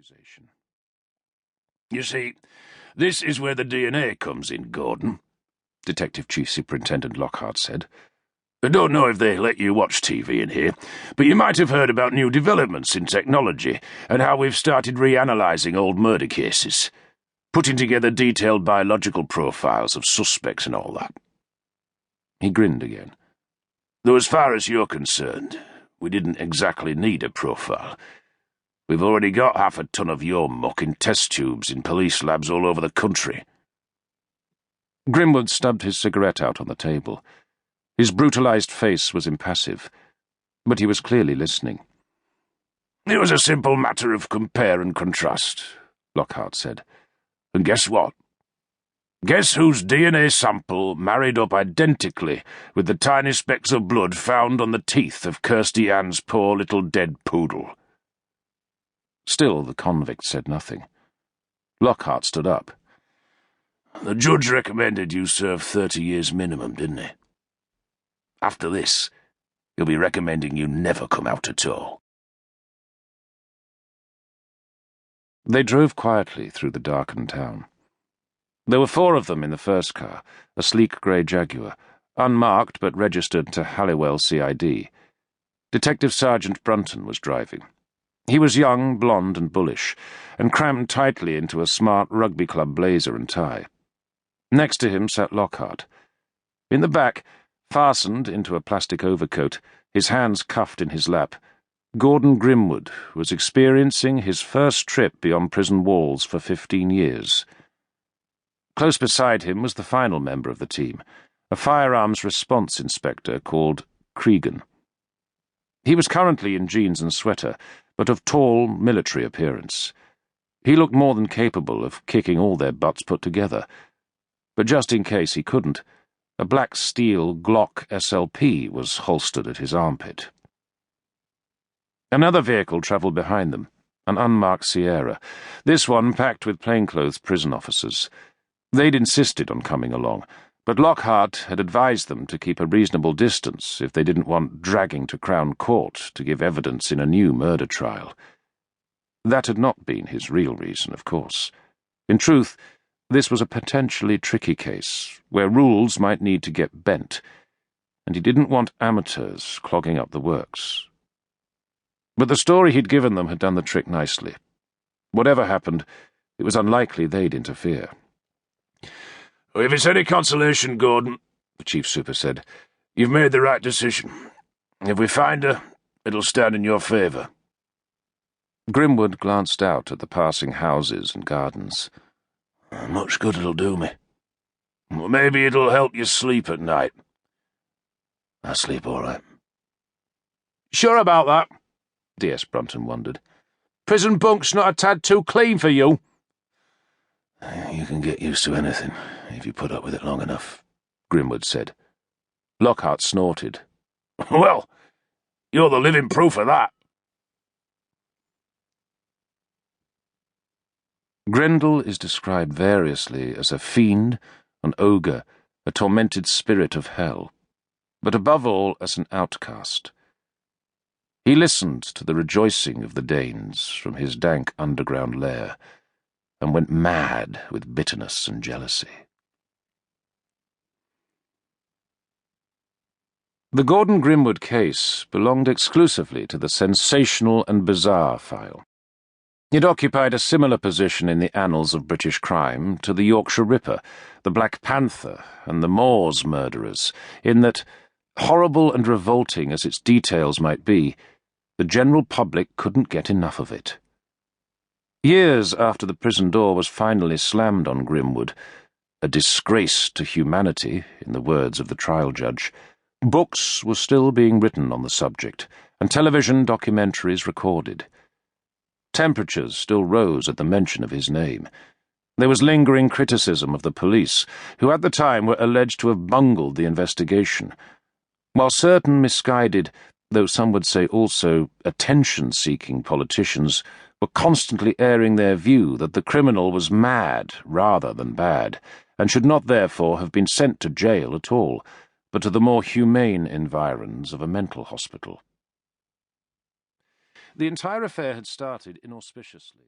accusation. "You see, this is where the DNA comes in, Gordon," Detective Chief Superintendent Lockhart said. "I don't know if they let you watch TV in here, but you might have heard about new developments in technology and how we've started reanalyzing old murder cases, putting together detailed biological profiles of suspects and all that." He grinned again. "Though as far as you're concerned, we didn't exactly need a profile. We've already got half a ton of your muck in test tubes in police labs all over the country." Grimwood stubbed his cigarette out on the table. His brutalized face was impassive, but he was clearly listening. "It was a simple matter of compare and contrast," Lockhart said. "And guess what? Guess whose DNA sample married up identically with the tiny specks of blood found on the teeth of Kirsty Ann's poor little dead poodle?" Still the convict said nothing. Lockhart stood up. "The judge recommended you serve 30 years minimum, didn't he? After this, he'll be recommending you never come out at all." They drove quietly through the darkened town. There were 4 of them in the first car, a sleek grey Jaguar, unmarked but registered to Halliwell CID. Detective Sergeant Brunton was driving. He was young, blonde and bullish, and crammed tightly into a smart rugby club blazer and tie. Next to him sat Lockhart. In the back, fastened into a plastic overcoat, his hands cuffed in his lap, Gordon Grimwood was experiencing his first trip beyond prison walls for 15 years. Close beside him was the final member of the team, a firearms response inspector called Cregan. He was currently in jeans and sweater, but of tall, military appearance. He looked more than capable of kicking all their butts put together. But just in case he couldn't, a black steel Glock SLP was holstered at his armpit. Another vehicle travelled behind them, an unmarked Sierra, this one packed with plainclothes prison officers. They'd insisted on coming along, but Lockhart had advised them to keep a reasonable distance if they didn't want dragging to Crown Court to give evidence in a new murder trial. That had not been his real reason, of course. In truth, this was a potentially tricky case, where rules might need to get bent, and he didn't want amateurs clogging up the works. But the story he'd given them had done the trick nicely. Whatever happened, it was unlikely they'd interfere. "If it's any consolation, Gordon," the Chief Super said, "you've made the right decision. If we find her, it'll stand in your favour." Grimwood glanced out at the passing houses and gardens. "Much good it'll do me. Maybe it'll help you sleep at night." "I sleep all right." "Sure about that?" D.S. Brunton wondered. "Prison bunk's not a tad too clean for you?" "You can get used to anything, if you put up with it long enough," Grimwood said. Lockhart snorted. "Well, you're the living proof of that." Grendel is described variously as a fiend, an ogre, a tormented spirit of hell, but above all as an outcast. He listened to the rejoicing of the Danes from his dank underground lair, and went mad with bitterness and jealousy. The Gordon Grimwood case belonged exclusively to the sensational and bizarre file. It occupied a similar position in the annals of British crime to the Yorkshire Ripper, the Black Panther, and the Moors murderers, in that, horrible and revolting as its details might be, the general public couldn't get enough of it. Years after the prison door was finally slammed on Grimwood, a disgrace to humanity, in the words of the trial judge, books were still being written on the subject, and television documentaries recorded. Temperatures still rose at the mention of his name. There was lingering criticism of the police, who at the time were alleged to have bungled the investigation, while certain misguided, though some would say also attention-seeking politicians were constantly airing their view that the criminal was mad rather than bad, and should not therefore have been sent to jail at all, but to the more humane environs of a mental hospital. The entire affair had started inauspiciously.